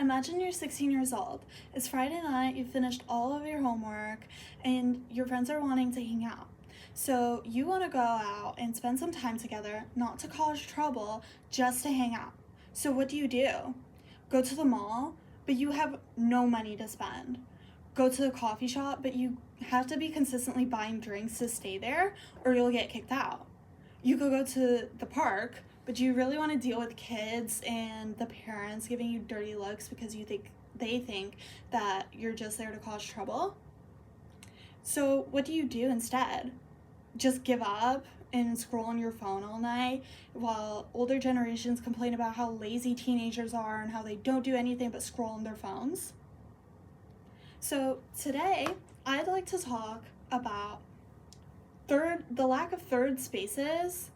Imagine you're 16 years old. It's Friday night, you've finished all of your homework, and your friends are wanting to hang out. So you want to go out and spend some time together, not to cause trouble, just to hang out. So what do? Go to the mall, but you have no money to spend. Go to the coffee shop, but you have to be consistently buying drinks to stay there, or you'll get kicked out. You could go to the park, but do you really want to deal with kids and the parents giving you dirty looks because they think that you're just there to cause trouble? So what do you do instead? Just give up and scroll on your phone all night while older generations complain about how lazy teenagers are and how they don't do anything but scroll on their phones? So today, I'd like to talk about the lack of third spaces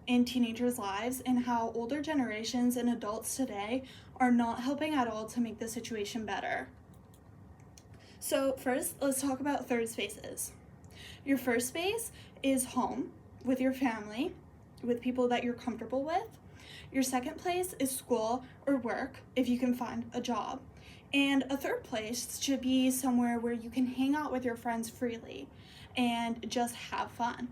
in teenagers' lives and how older generations and adults today are not helping at all to make the situation better. So first, let's talk about third spaces. Your first space is home with your family, with people that you're comfortable with. Your second place is school or work if you can find a job. And a third place should be somewhere where you can hang out with your friends freely and just have fun.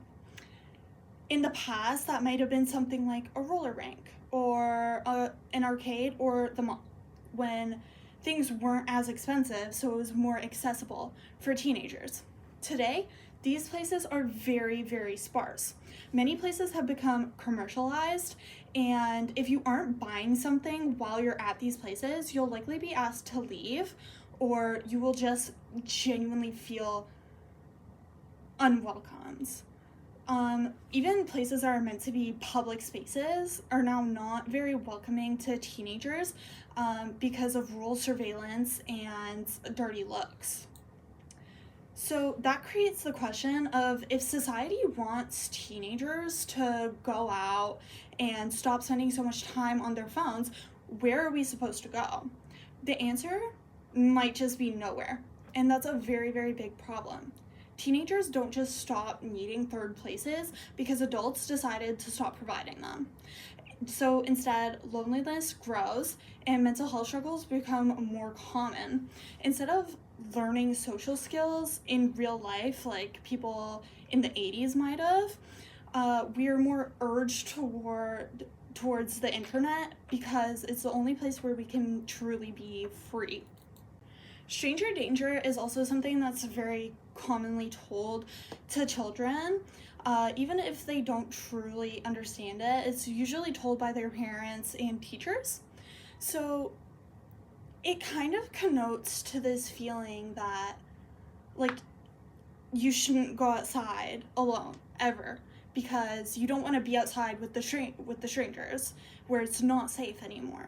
In the past, that might have been something like a roller rink or an arcade or the mall, when things weren't as expensive, so it was more accessible for teenagers. Today, these places are very, very sparse. Many places have become commercialized, and if you aren't buying something while you're at these places, you'll likely be asked to leave, or you will just genuinely feel unwelcomed. Even places that are meant to be public spaces are now not very welcoming to teenagers because of rural surveillance and dirty looks. So that creates the question of, if society wants teenagers to go out and stop spending so much time on their phones, where are we supposed to go? The answer might just be nowhere, and that's a very, very big problem. Teenagers don't just stop needing third places because adults decided to stop providing them. So instead, loneliness grows and mental health struggles become more common. Instead of learning social skills in real life like people in the 80s might have, we are more urged towards the internet because it's the only place where we can truly be free. Stranger danger is also something that's very commonly told to children. Even if they don't truly understand it, it's usually told by their parents and teachers. So it kind of connotes to this feeling that, like, you shouldn't go outside alone ever because you don't want to be outside with the strangers where it's not safe anymore.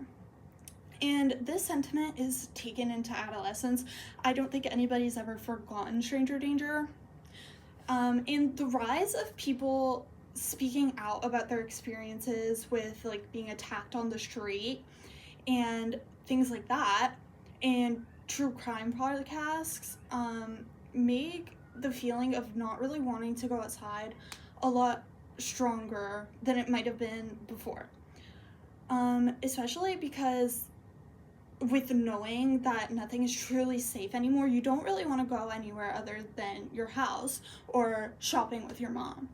And this sentiment is taken into adolescence. I don't think anybody's ever forgotten stranger danger. And the rise of people speaking out about their experiences with, like, being attacked on the street and things like that, and true crime podcasts make the feeling of not really wanting to go outside a lot stronger than it might have been before. Especially because with knowing that nothing is truly safe anymore, you don't really want to go anywhere other than your house or shopping with your mom.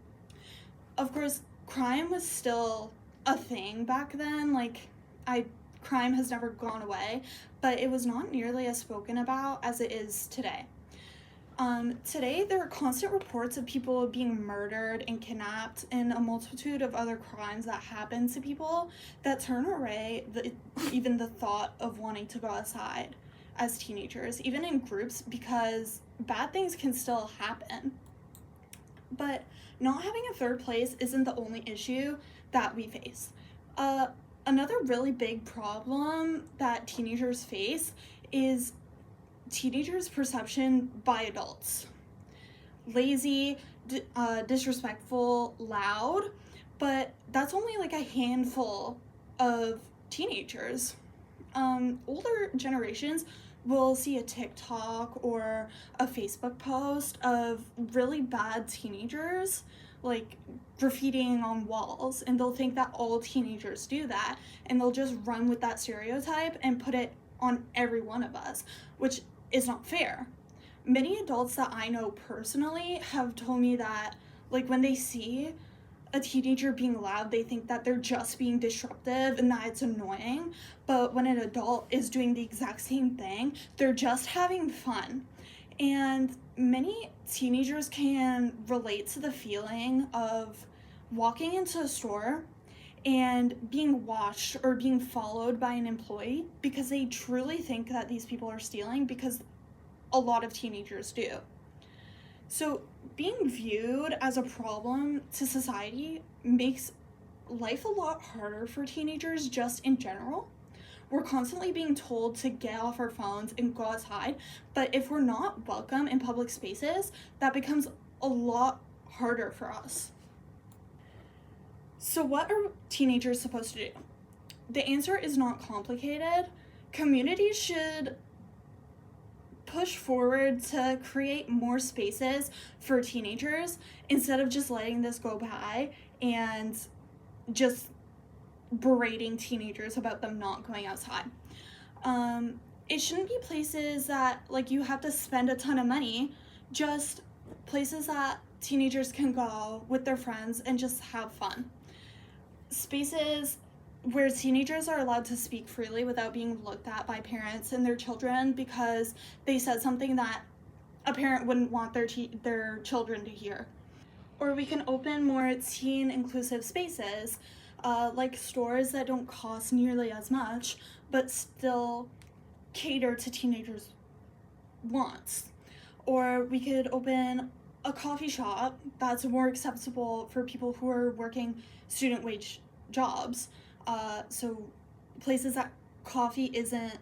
Of course, crime was still a thing back then. Crime has never gone away, but it was not nearly as spoken about as it is today. Today, there are constant reports of people being murdered and kidnapped and a multitude of other crimes that happen to people that turn away even the thought of wanting to go outside as teenagers, even in groups, because bad things can still happen. But not having a third place isn't the only issue that we face. Another really big problem that teenagers face is teenagers' perception by adults. Lazy, disrespectful, loud, but that's only like a handful of teenagers. Older generations will see a TikTok or a Facebook post of really bad teenagers, like graffitiing on walls, and they'll think that all teenagers do that, and they'll just run with that stereotype and put it on every one of us, which is not fair. Many adults that I know personally have told me that, like, when they see a teenager being loud, they think that they're just being disruptive and that it's annoying. But when an adult is doing the exact same thing, they're just having fun. And many teenagers can relate to the feeling of walking into a store and being watched or being followed by an employee because they truly think that these people are stealing, because a lot of teenagers do. So being viewed as a problem to society makes life a lot harder for teenagers just in general. We're constantly being told to get off our phones and go outside, but if we're not welcome in public spaces, that becomes a lot harder for us. So what are teenagers supposed to do? The answer is not complicated. Communities should push forward to create more spaces for teenagers instead of just letting this go by and just berating teenagers about them not going outside. It shouldn't be places that, like, you have to spend a ton of money, just places that teenagers can go with their friends and just have fun. Spaces where teenagers are allowed to speak freely without being looked at by parents and their children because they said something that a parent wouldn't want their children to hear. Or we can open more teen inclusive spaces, like stores that don't cost nearly as much but still cater to teenagers' wants. Or we could open a coffee shop that's more accessible for people who are working student wage jobs. So places that coffee isn't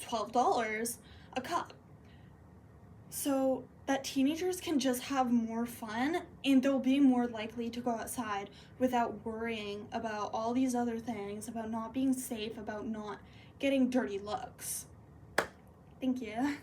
$12 a cup. So that teenagers can just have more fun and they'll be more likely to go outside without worrying about all these other things, about not being safe, about not getting dirty looks. Thank you.